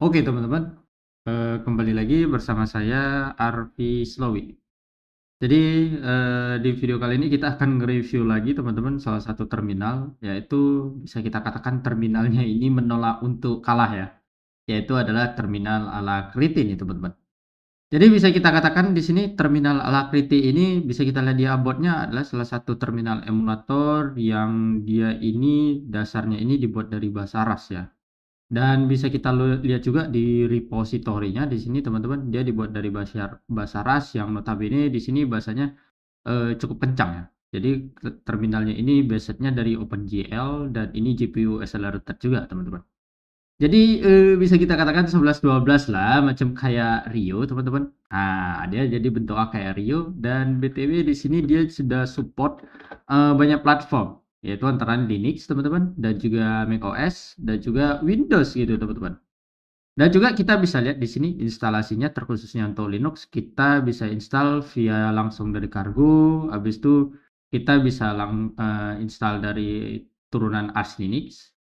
Oke teman-teman, kembali lagi bersama saya Arfi Slowi. Jadi di video kali ini kita akan nge-review lagi teman-teman salah satu terminal, yaitu bisa kita katakan terminalnya ini menolak untuk kalah ya, yaitu adalah terminal ala Kriti nih teman-teman. Jadi bisa kita katakan di sini terminal ala Kriti ini bisa kita lihat di abotnya adalah salah satu terminal emulator yang dia ini dasarnya ini dibuat dari bahasa Rust ya. Dan bisa kita lihat juga di repositorinya di sini teman-teman, dia dibuat dari bahasa bahasa Rust yang notabene di sini bahasanya, cukup kencang ya. Jadi terminalnya ini based-nya dari OpenGL dan ini GPU accelerated juga teman-teman. Jadi, bisa kita katakan 11-12 lah macam kayak Rio teman-teman. Nah, dia jadi bentuknya kayak Rio dan BTW di sini dia sudah support, banyak platform, yaitu antara Linux teman-teman dan juga macOS dan juga Windows gitu teman-teman. Dan juga kita bisa lihat di sini instalasinya terkhususnya untuk Linux, kita bisa install via langsung dari Cargo, habis itu kita bisa install dari turunan Arch Linux,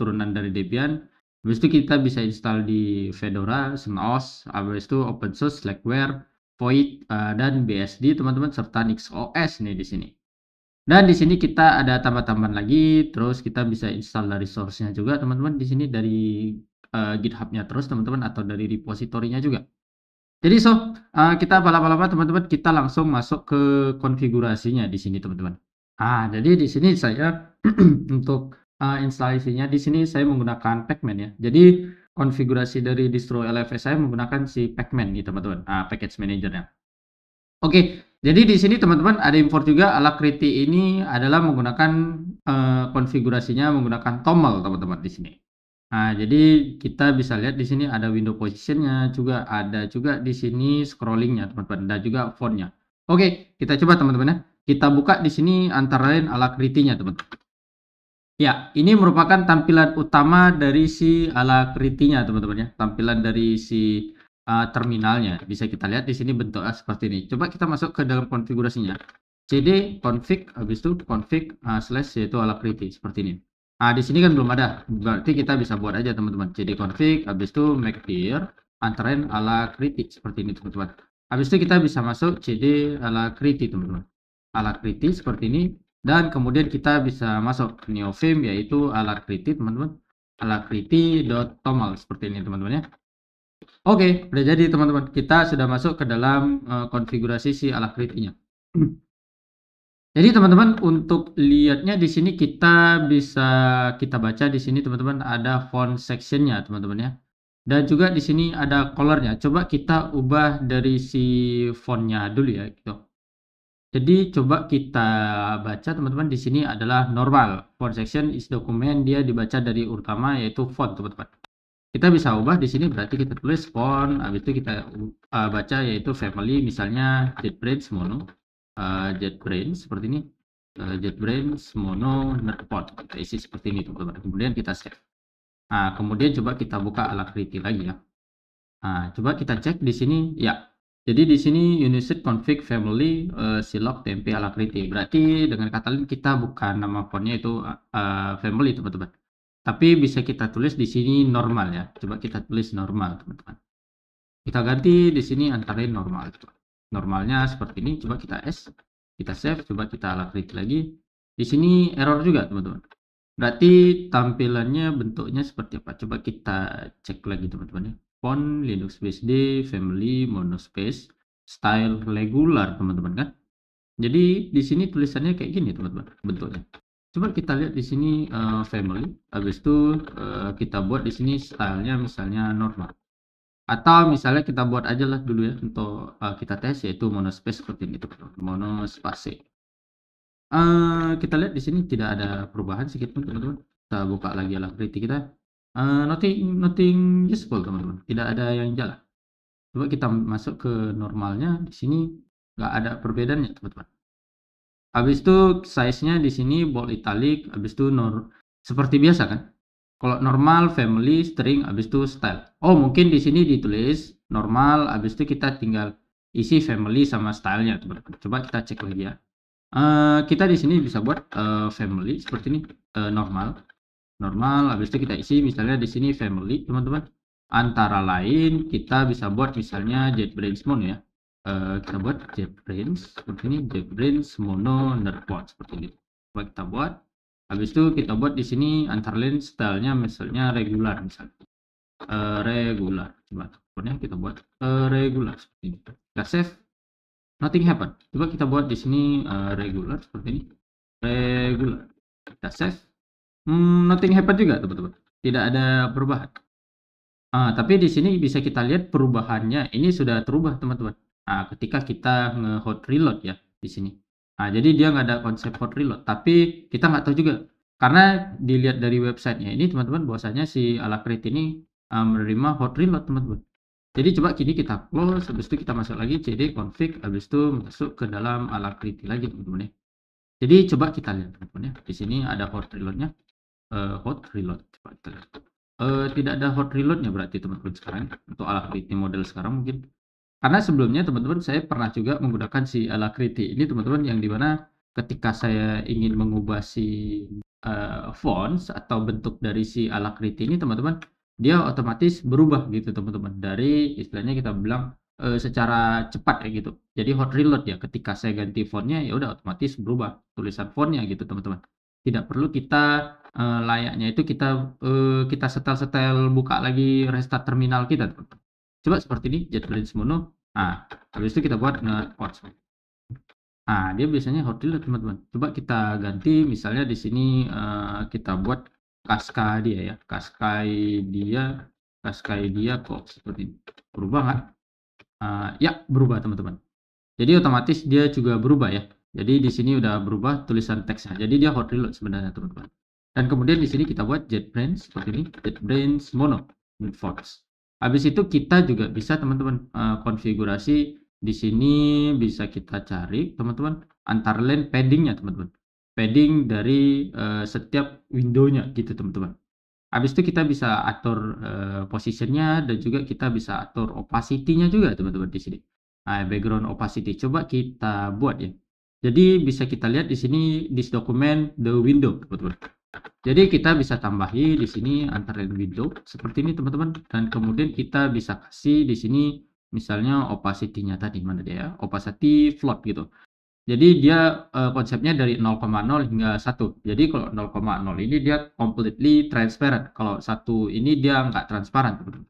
turunan dari Debian, habis itu kita bisa install di Fedora, SNOS, habis itu open source, Slackware, Void, dan BSD teman-teman, serta NixOS nih di sini. Dan di sini kita ada tambah-tambahan lagi, terus kita bisa install dari source-nya juga teman-teman di sini dari GitHub-nya terus teman-teman atau dari repositorinya juga. Jadi kita lama-lama teman-teman kita langsung masuk ke konfigurasinya di sini teman-teman. Jadi di sini saya untuk instalasinya di sini saya menggunakan Pacman ya. Jadi konfigurasi dari distro LFS saya menggunakan si Pacman nih teman-teman. Package manager-nya. Oke, jadi di sini teman-teman ada import juga Alacrity ini adalah menggunakan konfigurasinya menggunakan toml teman-teman di sini. Jadi kita bisa lihat di sini ada window position-nya juga, ada juga di sini scrolling-nya teman-teman dan juga font-nya. Oke, kita coba teman-teman ya. Kita buka di sini antara lain Alacrity-nya teman-teman. Ya, ini merupakan tampilan utama dari si Alacrity-nya teman-teman ya. Tampilan dari si terminalnya. Bisa kita lihat di sini bentuknya seperti ini. Coba kita masuk ke dalam konfigurasinya. cd config habis itu config slash yaitu Alacrity seperti ini. Di sini kan belum ada. Berarti kita bisa buat aja teman-teman. cd config habis itu make clear antara lain Alacrity seperti ini teman-teman. Habis itu kita bisa masuk cd Alacrity teman-teman. Alacrity seperti ini. Dan kemudian kita bisa masuk ke neofim yaitu Alacrity teman-teman. Alacrity.toml seperti ini teman-teman ya. Oke, udah jadi teman-teman. Kita sudah masuk ke dalam konfigurasi si Alacrity-nya. Jadi teman-teman untuk lihatnya di sini kita bisa kita baca di sini teman-teman ada font section-nya teman-teman ya. Dan juga di sini ada color-nya. Coba kita ubah dari si font-nya dulu ya gitu. Jadi coba kita baca teman-teman di sini adalah normal. Font section is document dia dibaca dari utama yaitu font teman-teman. Kita bisa ubah di sini berarti kita tulis font, habis itu kita baca yaitu family misalnya JetBrains Mono, JetBrains seperti ini, JetBrains Mono Nerdfont. Kita isi seperti ini teman-teman. Kemudian kita save. Kemudian coba kita buka Alacrity lagi ya. Coba kita cek di sini ya. Jadi di sini Uniset config family silog temp Alacrity. Berarti dengan kata lain kita bukan nama fontnya itu family teman-teman. Tapi bisa kita tulis di sini normal ya. Coba kita tulis normal teman-teman. Kita ganti di sini antara normal. Normalnya seperti ini. Coba kita kita save. Coba kita Alacrity lagi. Di sini error juga teman-teman. Berarti tampilannya bentuknya seperti apa? Coba kita cek lagi teman-teman ya. Font Linux BSD family monospace style regular teman-teman kan. Jadi di sini tulisannya kayak gini teman-teman bentuknya. Coba kita lihat di sini family, habis itu kita buat di sini stylenya misalnya normal. Atau misalnya kita buat aja lah dulu ya untuk kita tes yaitu monospace seperti ini teman-teman. Monospace. Kita lihat di sini tidak ada perubahan sedikit pun teman-teman. Kita buka lagi Alacrity kita. Nothing useful teman-teman. Tidak ada yang jalan. Coba kita masuk ke normalnya. Di sini nggak ada perbedaannya teman-teman. Habis itu size-nya di sini bold italic. Habis itu seperti biasa kan. Kalau normal, family, string, habis itu style. Oh mungkin di sini ditulis normal. Habis itu kita tinggal isi family sama stylenya teman-teman. Coba kita cek lagi ya. Kita di sini bisa buat family seperti ini normal, habis itu kita isi misalnya di sini family teman-teman. Antara lain kita bisa buat misalnya JetBrains Mono ya. Kita buat JetBrains seperti ini, JetBrains Mono Nerdpod seperti ini. Coba kita buat. Habis itu kita buat di sini antara lain stylenya misalnya regular misalnya. Regular. Coba kita buat regular seperti ini. Kita save. Nothing happen. Coba kita buat di sini regular seperti ini. Regular. Kita save. Nothing happen juga teman-teman. Tidak ada perubahan. Tapi di sini bisa kita lihat perubahannya ini sudah terubah teman-teman. Ketika kita nge-hot reload ya di sini. Jadi dia nggak ada konsep hot reload, tapi kita nggak tahu juga. Karena dilihat dari websitenya ini teman-teman bahwasanya si Alacrity ini menerima hot reload teman-teman. Jadi coba kini kita close, habis itu kita masuk lagi cd config, habis itu masuk ke dalam Alacrity lagi teman-teman ya. Jadi coba kita lihat teman-teman ya. Di sini ada hot reloadnya. Hot reload coba kita lihat. Tidak ada hot reloadnya berarti teman-teman sekarang untuk Alacrity model sekarang mungkin. Karena sebelumnya teman-teman saya pernah juga menggunakan si Alacrity ini teman-teman yang dimana ketika saya ingin mengubah si fonts atau bentuk dari si Alacrity ini teman-teman, dia otomatis berubah gitu teman-teman. Dari istilahnya kita bilang secara cepat ya gitu. Jadi hot reload ya, ketika saya ganti fontnya ya udah otomatis berubah tulisan fontnya gitu teman-teman. Tidak perlu kita layaknya itu kita setel-setel buka lagi restart terminal kita teman-teman. Coba seperti ini JetBrains Mono. Habis itu kita buat nge-port. Dia biasanya hot reload teman-teman. Coba kita ganti misalnya di sini kita buat Cascadia ya. Cascadia kok seperti ini. Berubah nggak? Ya, berubah teman-teman. Jadi otomatis dia juga berubah ya. Jadi di sini udah berubah tulisan teksnya. Jadi dia hot reload sebenarnya teman-teman. Dan kemudian di sini kita buat JetBrains seperti ini, JetBrains Mono fonts. Habis itu kita juga bisa teman-teman konfigurasi di sini bisa kita cari teman-teman antara lain paddingnya teman-teman. Padding dari setiap window-nya gitu teman-teman. Habis itu kita bisa atur positionnya dan juga kita bisa atur opacity-nya juga teman-teman di sini. Background opacity coba kita buat ya. Jadi bisa kita lihat di sini this document the window teman-teman. Jadi kita bisa tambahi di sini antara window seperti ini teman-teman, dan kemudian kita bisa kasih di sini misalnya opacity-nya tadi mana dia ya, opacity float gitu. Jadi dia konsepnya dari 0,0 hingga 1. Jadi kalau 0,0 ini dia completely transparent. Kalau 1 ini dia nggak transparan teman-teman.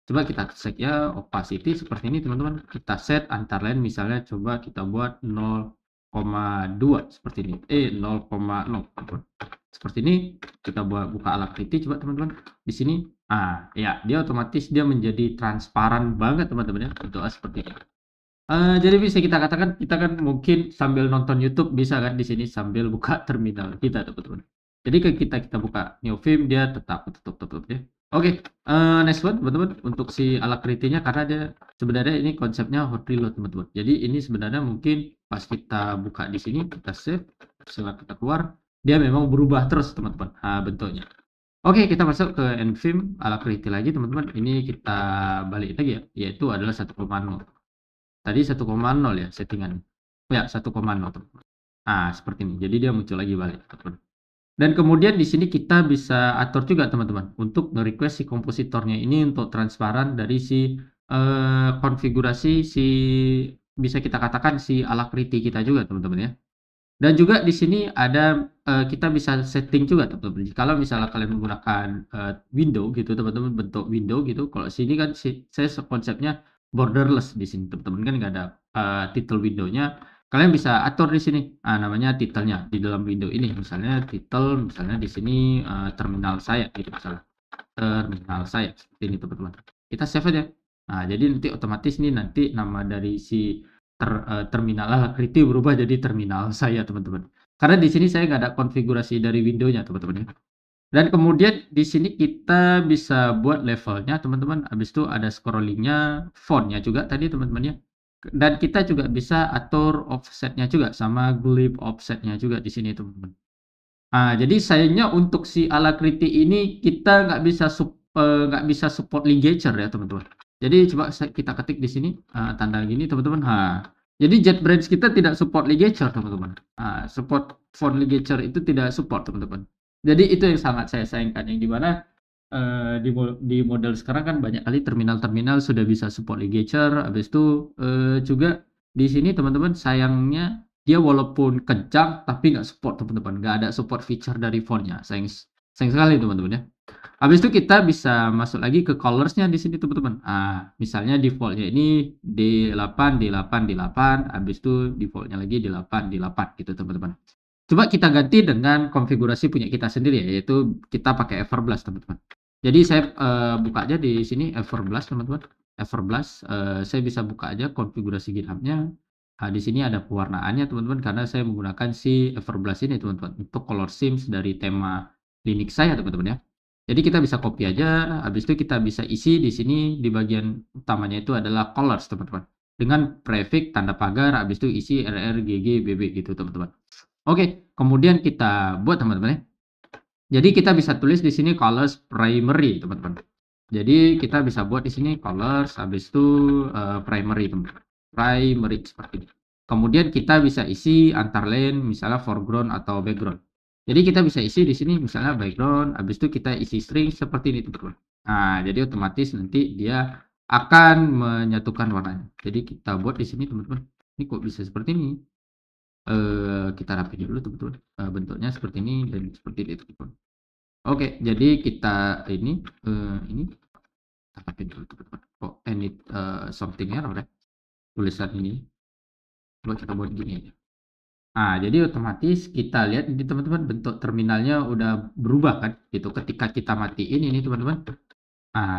Coba kita set ya opacity seperti ini teman-teman. Kita set antara lain misalnya coba kita buat 0,2 seperti ini. 0,0 seperti ini. Kita buka Alacrity coba teman-teman. Di sini ya dia otomatis dia menjadi transparan banget teman-teman ya untuk seperti ini. Jadi bisa kita katakan kita kan mungkin sambil nonton YouTube bisa kan di sini sambil buka terminal kita teman-teman. Jadi kita buka new film dia tetap tutup ya. Oke, next one teman-teman untuk si Alacrity-nya karena dia sebenarnya ini konsepnya hot reload teman-teman. Jadi ini sebenarnya mungkin pas kita buka di sini kita save, setelah kita keluar dia memang berubah terus teman-teman bentuknya. Oke, kita masuk ke nVim Alacrity lagi teman-teman. Ini kita balik lagi ya, yaitu adalah 1,0. Tadi 1,0 ya settingan. Ya, 1,0 teman-teman. Seperti ini. Jadi dia muncul lagi balik teman-teman. Dan kemudian di sini kita bisa atur juga teman-teman untuk nge-request si kompositornya ini untuk transparan dari si konfigurasi si bisa kita katakan si Alacrity kita juga teman-teman ya. Dan juga di sini ada kita bisa setting juga teman-teman. Kalau misalnya kalian menggunakan window gitu teman-teman, bentuk window gitu. Kalau sini kan saya konsepnya borderless di sini teman-teman kan nggak ada title window-nya. Kalian bisa atur di sini namanya title-nya di dalam window ini. Misalnya title misalnya di sini terminal saya gitu misalnya. Terminal saya seperti ini teman-teman. Kita save aja. Jadi nanti otomatis nih nanti nama dari si terminal Alacrity berubah jadi terminal saya teman-teman. Karena di sini saya nggak ada konfigurasi dari window-nya teman-teman ya. Dan kemudian di sini kita bisa buat levelnya teman-teman. Habis itu ada scrollingnya, fontnya juga tadi teman-teman ya. Dan kita juga bisa atur offsetnya juga sama glib offsetnya juga di sini teman-teman. Jadi sayangnya untuk si Alacrity ini kita nggak bisa support ligature ya teman-teman. Jadi coba kita ketik di sini tanda gini teman-teman. Jadi JetBrains kita tidak support ligature teman-teman. Support font ligature itu tidak support teman-teman. Jadi itu yang sangat saya sayangkan yang dimana di model sekarang kan banyak kali terminal-terminal sudah bisa support ligature, habis itu, juga di sini teman-teman sayangnya dia walaupun kencang tapi nggak support teman-teman, nggak ada support feature dari fontnya, sayang sekali teman-teman ya. Habis itu kita bisa masuk lagi ke colors-nya di sini teman-teman. Misalnya default-nya ini D8, D8, D8, habis itu default-nya lagi D8, D8 gitu teman-teman. Coba kita ganti dengan konfigurasi punya kita sendiri ya, yaitu kita pakai Everblast teman-teman. Jadi saya buka aja di sini Everblast teman-teman. Everblast, saya bisa buka aja konfigurasi GitHub-nya. Di sini ada pewarnaannya teman-teman karena saya menggunakan si Everblast ini teman-teman untuk color themes dari tema Linux saya teman-teman ya. Jadi kita bisa copy aja, habis itu kita bisa isi di sini di bagian utamanya itu adalah colors teman-teman. Dengan prefix tanda pagar, habis itu isi RR, GG, BB gitu teman-teman. Oke, kemudian kita buat teman-teman ya. Jadi kita bisa tulis di sini colors primary teman-teman. Jadi kita bisa buat di sini colors, habis itu primary teman-teman. Primary seperti ini. Kemudian kita bisa isi antar lane, misalnya foreground atau background. Jadi kita bisa isi di sini misalnya background, habis itu kita isi string seperti ini teman-teman. Nah, jadi otomatis nanti dia akan menyatukan warnanya. Jadi kita buat di sini teman-teman. Ini kok bisa seperti ini? Kita rapiin dulu teman-teman. Bentuknya seperti ini dan seperti itu teman-teman. Oke, jadi kita ini kita rapiin dulu teman-teman. Kok need something error ya tulisan ini. Coba kita buat gini aja. Jadi otomatis kita lihat ini teman-teman bentuk terminalnya udah berubah kan gitu ketika kita matiin ini teman-teman.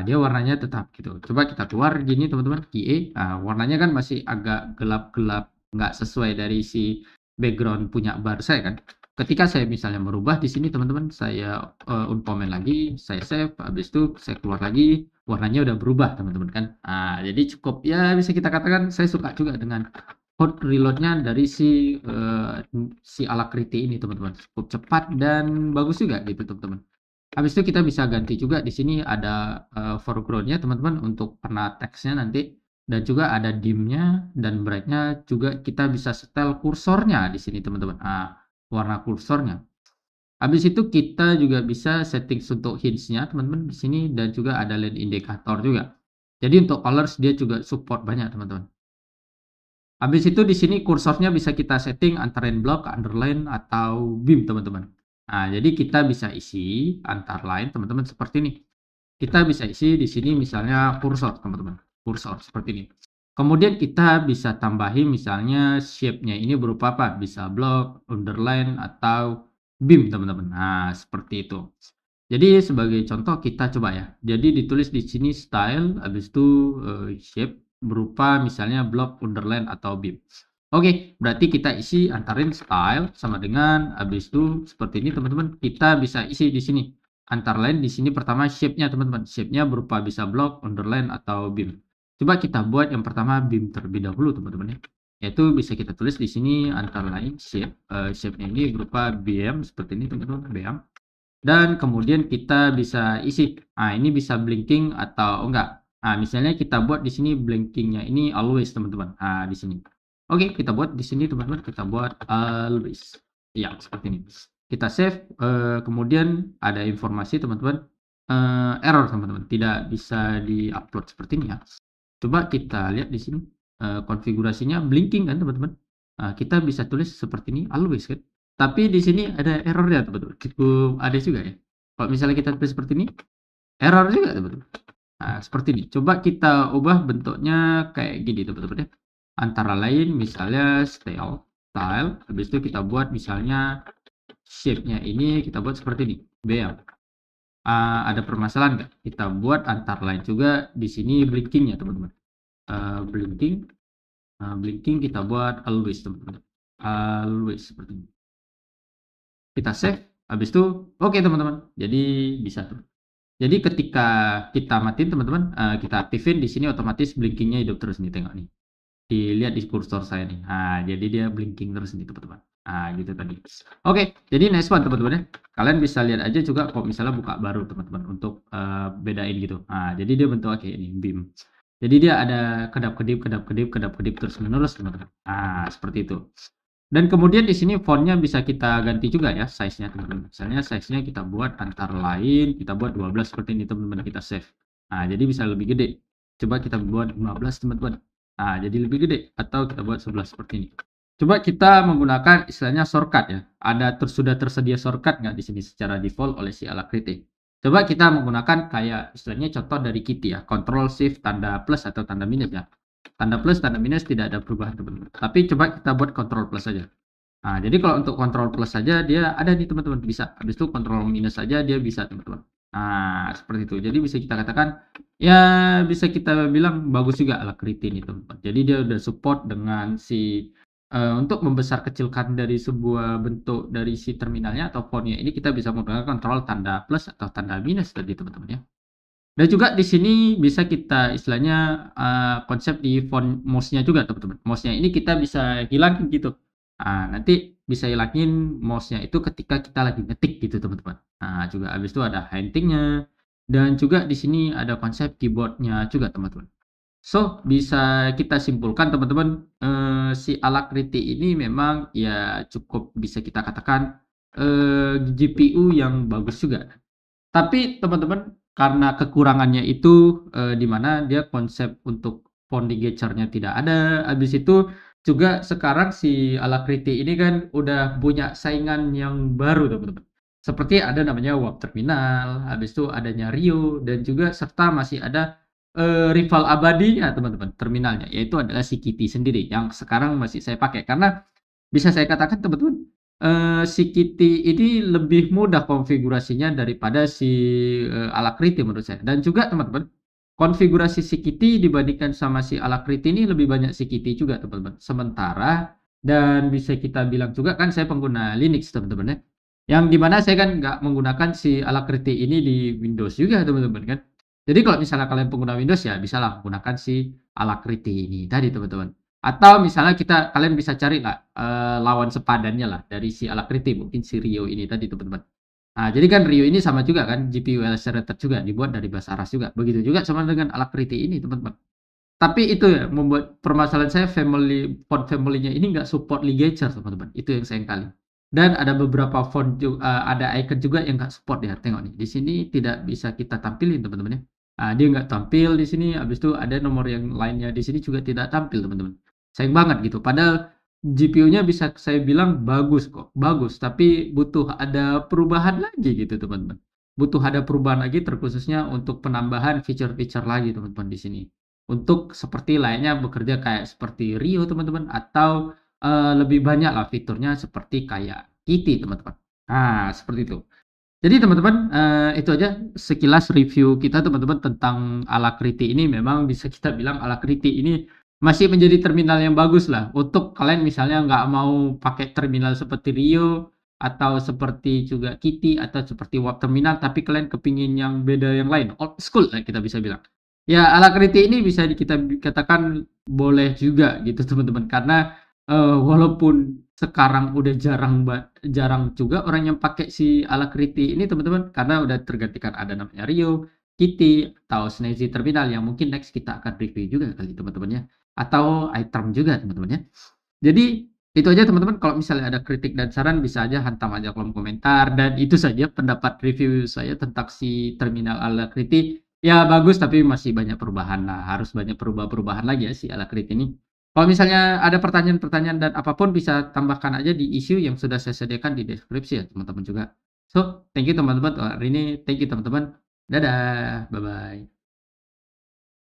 Dia warnanya tetap gitu. Coba kita keluar gini teman-teman, QA. Warnanya kan masih agak gelap-gelap, nggak sesuai dari si background punya bar saya kan. Ketika saya misalnya merubah di sini teman-teman, saya uncomment lagi, saya save, habis itu saya keluar lagi, warnanya udah berubah teman-teman kan. Jadi cukup ya bisa kita katakan saya suka juga dengan hot reloadnya dari si Alacrity ini teman-teman. Cukup cepat dan bagus juga gitu teman-teman. Habis itu kita bisa ganti juga di sini ada foreground-nya teman-teman untuk warna teksnya nanti dan juga ada dim-nya dan bright-nya juga kita bisa setel kursornya di sini teman-teman. Warna kursornya. Habis itu kita juga bisa settings untuk hints-nya teman-teman di sini dan juga ada lane indikator juga. Jadi untuk colors dia juga support banyak teman-teman. Habis itu di sini kursornya bisa kita setting antara line block, underline atau beam teman-teman. Jadi kita bisa isi antar line teman-teman seperti ini. Kita bisa isi di sini misalnya kursor teman-teman. Kursor seperti ini. Kemudian kita bisa tambahin misalnya shape-nya ini berupa apa? Bisa block, underline atau beam teman-teman. Seperti itu. Jadi sebagai contoh kita coba ya. Jadi ditulis di sini style, habis itu shape berupa misalnya block, underline atau beam. Oke, berarti kita isi antarin style sama dengan habis itu seperti ini teman-teman. Kita bisa isi di sini. Antara lain di sini pertama shape-nya teman-teman. Shape-nya berupa bisa block, underline atau beam. Coba kita buat yang pertama beam terlebih dahulu teman-teman ya. Yaitu bisa kita tulis di sini antara lain shape-nya ini berupa beam seperti ini teman-teman, beam. Dan kemudian kita bisa isi. Ini bisa blinking atau enggak. Misalnya kita buat di sini blinkingnya ini always teman-teman. Di sini. Oke, kita buat di sini teman-teman. Kita buat always. Ya, seperti ini. Kita save. Kemudian ada informasi teman-teman. Error teman-teman. Tidak bisa diupload seperti ini ya. Coba kita lihat di sini. Konfigurasinya blinking kan teman-teman. Kita bisa tulis seperti ini always kan. Tapi di sini ada errornya teman-teman. Cukup ada juga ya. Kalau misalnya kita tulis seperti ini, error juga teman-teman. Seperti ini. Coba kita ubah bentuknya kayak gini teman-teman ya. Antara lain misalnya style, habis itu kita buat misalnya shape-nya ini kita buat seperti ini, BM. Ada permasalahan nggak? Kita buat antara lain juga di sini blinkingnya teman-teman. Blinking kita buat always teman-teman. Always seperti ini. Kita save, habis itu oke teman-teman. Jadi bisa tuh. Jadi ketika kita matiin teman-teman, kita aktifin di sini otomatis blinkingnya hidup terus nih, tengok nih. Dilihat di kursor saya nih. Jadi dia blinking terus nih teman-teman. Gitu tadi. Oke, jadi next one teman-teman ya. Kalian bisa lihat aja juga kalau misalnya buka baru teman-teman untuk bedain gitu. Jadi dia bentuknya kayak ini, beam. Jadi dia ada kedap-kedip, kedap-kedip, kedap-kedip terus menerus teman-teman. Seperti itu. Dan kemudian di sini fontnya bisa kita ganti juga ya size-nya teman-teman. Misalnya size-nya kita buat antara lain, kita buat 12 seperti ini teman-teman, kita save. Nah, jadi bisa lebih gede. Coba kita buat 15 teman-teman. Nah, jadi lebih gede atau kita buat 11 seperti ini. Coba kita menggunakan istilahnya shortcut ya. Sudah tersedia shortcut nggak di sini secara default oleh si Alacrity. Coba kita menggunakan kayak istilahnya contoh dari Kitty ya, Control Shift tanda plus atau tanda minus ya. Tanda plus, tanda minus tidak ada perubahan teman-teman. Tapi coba kita buat Control plus saja. Nah, jadi kalau untuk Control plus saja dia ada nih teman-teman, bisa. Habis itu Control minus saja dia bisa teman-teman. Nah, seperti itu. Jadi bisa kita katakan ya bisa kita bilang bagus juga Alacrity ini teman-teman. Jadi dia udah support dengan si untuk membesar kecilkan dari sebuah bentuk dari si terminalnya atau fontnya ini kita bisa menggunakan kontrol tanda plus atau tanda minus tadi teman-teman ya. Dan juga di sini bisa kita istilahnya konsep di font mouse-nya juga teman-teman. Mouse-nya ini kita bisa hilangin gitu. Nanti bisa hilangin mouse-nya itu ketika kita lagi ngetik gitu teman-teman. Nah, juga habis itu ada hunting-nya dan juga di sini ada konsep keyboard-nya juga teman-teman. So, bisa kita simpulkan teman-teman, si Alacrity ini memang ya cukup bisa kita katakan, GPU yang bagus juga. Tapi teman-teman, karena kekurangannya itu, di mana dia konsep untuk font ligature-nya tidak ada, habis itu juga sekarang si Alacrity ini kan udah punya saingan yang baru teman-teman. Seperti ada namanya Warp Terminal, habis itu adanya Rio, dan juga serta masih ada, rival abadinya teman-teman, terminalnya, yaitu adalah si Kitty sendiri yang sekarang masih saya pakai. Karena bisa saya katakan teman-teman, si Kitty ini lebih mudah konfigurasinya daripada si, Alacrity menurut saya. Dan juga teman-teman, konfigurasi si Kitty dibandingkan sama si Alacrity ini lebih banyak si Kitty juga teman-teman. Sementara dan bisa kita bilang juga kan saya pengguna Linux teman-teman ya, yang di mana saya kan nggak menggunakan si Alacrity ini di Windows juga teman-teman kan. Jadi kalau misalnya kalian pengguna Windows ya bisalah menggunakan si Alacrity ini tadi teman-teman. Atau misalnya kalian bisa cari lah lawan sepadannya lah dari si Alacrity, mungkin si Rio ini tadi teman-teman. Nah, jadi kan Rio ini sama juga kan GPU accelerated juga dibuat dari bahasa Rust juga. Begitu juga sama dengan Alacrity ini teman-teman. Tapi itu ya membuat permasalahan saya font family-nya ini nggak support ligature teman-teman. Itu yang sayang kali. Dan ada beberapa font juga, ada icon juga yang nggak support ya. Tengok nih, di sini tidak bisa kita tampilin teman-teman ya. Dia nggak tampil di sini. Habis itu ada nomor yang lainnya di sini juga tidak tampil teman-teman. Sayang banget gitu. Padahal GPU-nya bisa saya bilang bagus kok, bagus. Tapi butuh ada perubahan lagi gitu teman-teman. Butuh ada perubahan lagi terkhususnya untuk penambahan fitur-fitur lagi teman-teman di sini. Untuk seperti lainnya bekerja kayak seperti Rio teman-teman atau lebih banyak lah fiturnya seperti kayak Kitty teman-teman. Nah, seperti itu. Jadi teman-teman, itu aja sekilas review kita teman-teman tentang Alacrity ini. Memang bisa kita bilang Alacrity ini masih menjadi terminal yang bagus lah untuk kalian misalnya nggak mau pakai terminal seperti Rio atau seperti juga Kitty atau seperti Warp Terminal, tapi kalian kepingin yang beda yang lain, old school lah kita bisa bilang. Ya, Alacrity ini bisa kita katakan boleh juga gitu teman-teman, karena walaupun sekarang udah jarang juga orang yang pakai si Alacrity ini teman-teman, karena udah tergantikan ada namanya Rio, Kitty, atau Snazzy Terminal yang mungkin next kita akan review juga kali teman-teman ya, atau iTerm juga teman-teman ya. Jadi itu aja teman-teman, kalau misalnya ada kritik dan saran bisa aja hantam aja kolom komentar, dan itu saja pendapat review saya tentang si terminal Alacrity. Ya bagus tapi masih banyak perubahan lah, harus banyak perubahan lagi ya si Alacrity ini. Kalau misalnya ada pertanyaan-pertanyaan dan apapun bisa tambahkan aja di issue yang sudah saya sediakan di deskripsi ya teman-teman juga. So, thank you teman-teman hari ini, thank you teman-teman. Dadah, bye-bye.